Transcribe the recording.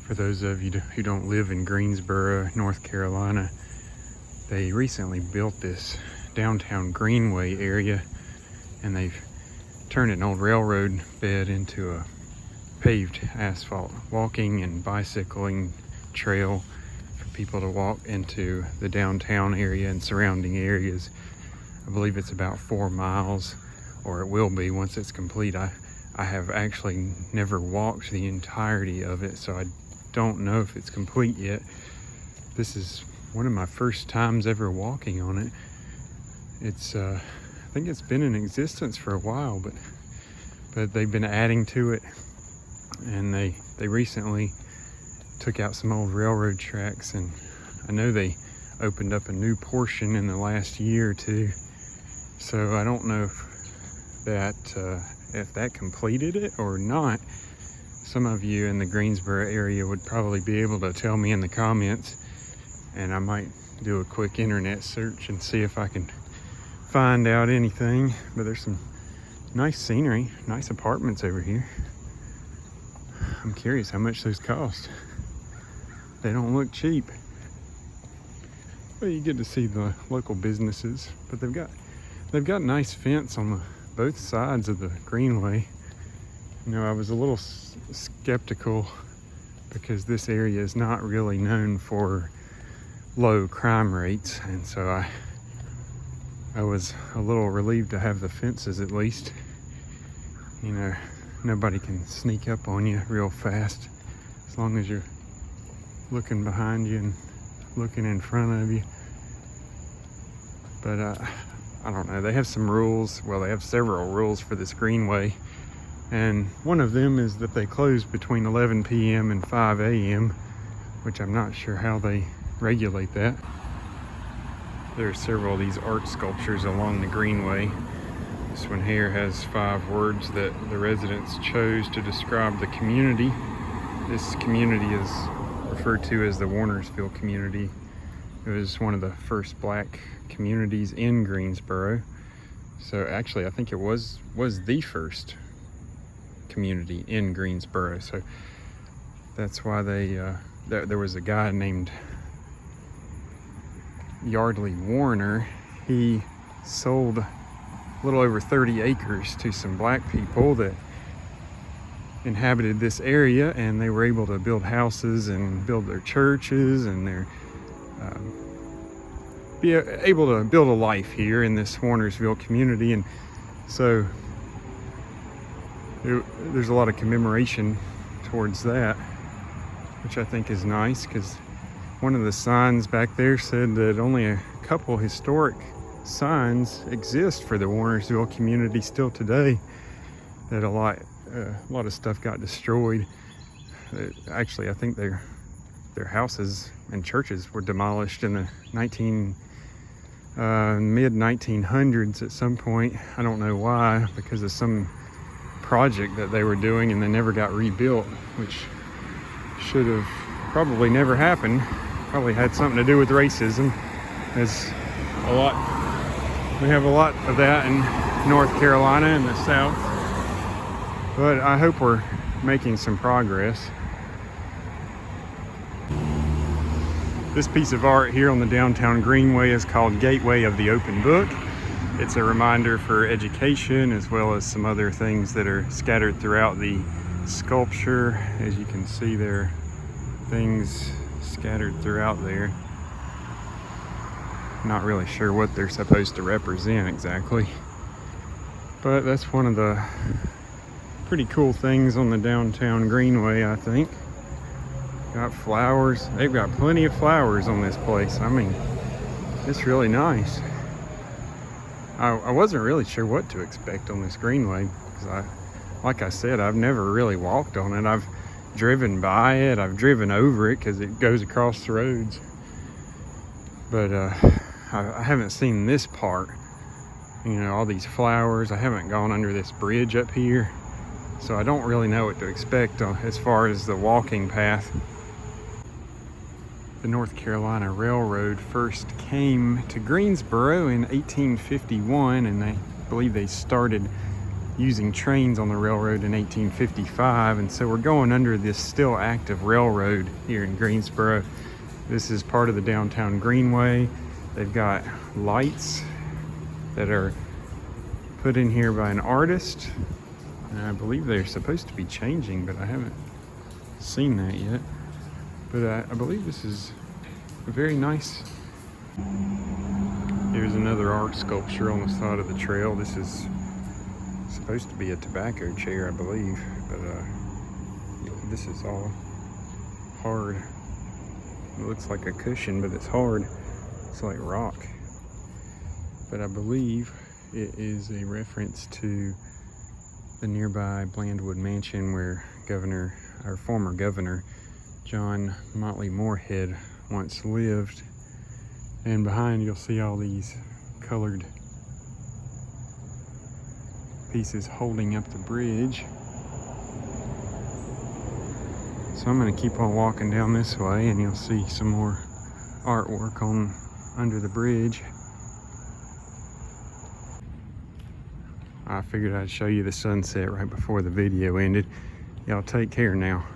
For those of you who don't live in Greensboro, North Carolina, they recently built this downtown Greenway area, and they've turned an old railroad bed into a paved asphalt walking and bicycling trail for people to walk into the downtown area and surrounding areas. I believe it's about 4 miles, or it will be once it's complete. I have actually never walked the entirety of it, so I don't know if it's complete yet. This is one of my first times ever walking on it. It's I think it's been in existence for a while, but they've been adding to it, and they recently took out some old railroad tracks, and I know they opened up a new portion in the last year or two. So I don't know if that completed it or not. Some of you in the Greensboro area would probably be able to tell me in the comments, and I might do a quick internet search and see if I can find out anything. But there's some nice scenery, nice apartments over here. I'm curious how much those cost. They don't look cheap. Well, you get to see the local businesses, but they've got nice fence on both sides of the Greenway. You know, I was a little skeptical because this area is not really known for low crime rates, and so I was a little relieved to have the fences at least. You know, nobody can sneak up on you real fast as long as you're looking behind you and looking in front of you. But I don't know, they have some rules. Well, they have several rules for this Greenway, and one of them is that they close between 11 p.m. and 5 a.m., which I'm not sure how they regulate that. There are several of these art sculptures along the Greenway. This one here has 5 words that the residents chose to describe the community. This community is referred to as the Warnersville community. It was one of the first black communities in Greensboro. So actually, I think it was the first community in Greensboro. So that's why there was a guy named Yardley Warner. He sold a little over 30 acres to some black people that inhabited this area, and they were able to build houses and build their churches, and be able to build a life here in this Warnersville community. And so there's a lot of commemoration towards that, which I think is nice, because one of the signs back there said that only a couple historic signs exist for the Warnersville community still today, that a lot of stuff got destroyed. Actually, I think their houses and churches were demolished in the mid-1900s at some point. I don't know why, because of some project that they were doing, and they never got rebuilt, which should have probably never happened. Probably had something to do with racism. We have a lot of that in North Carolina and the South. But I hope we're making some progress. This piece of art here on the downtown Greenway is called Gateway of the Open Book. It's a reminder for education, as well as some other things that are scattered throughout the sculpture. As you can see, there are things scattered throughout there. Not really sure what they're supposed to represent exactly, but that's one of the pretty cool things on the downtown Greenway, I think. Got flowers. They've got plenty of flowers on this place. I mean, it's really nice. I wasn't really sure what to expect on this Greenway, because like I said, I've never really walked on it. I've driven by it, I've driven over it because it goes across the roads, but I haven't seen this part. You know, all these flowers. I haven't gone under this bridge up here, so I don't really know what to expect as far as the walking path. The North Carolina Railroad first came to Greensboro in 1851, and I believe they started using trains on the railroad in 1855, and so we're going under this still active railroad here in Greensboro. This is part of the downtown Greenway. They've got lights that are put in here by an artist, and I believe they're supposed to be changing, but I haven't seen that yet. But I believe this is very nice. Here's another art sculpture on the side of the trail. This is supposed to be a tobacco chair, I believe, but this is all hard. It looks like a cushion, but it's hard. It's like rock. But I believe it is a reference to the nearby Blandwood Mansion where former governor John Motley Moorhead once lived. And behind you'll see all these colored pieces holding up the bridge. So I'm going to keep on walking down this way and you'll see some more artwork on under the bridge. I figured I'd show you the sunset right before the video ended. Y'all take care now.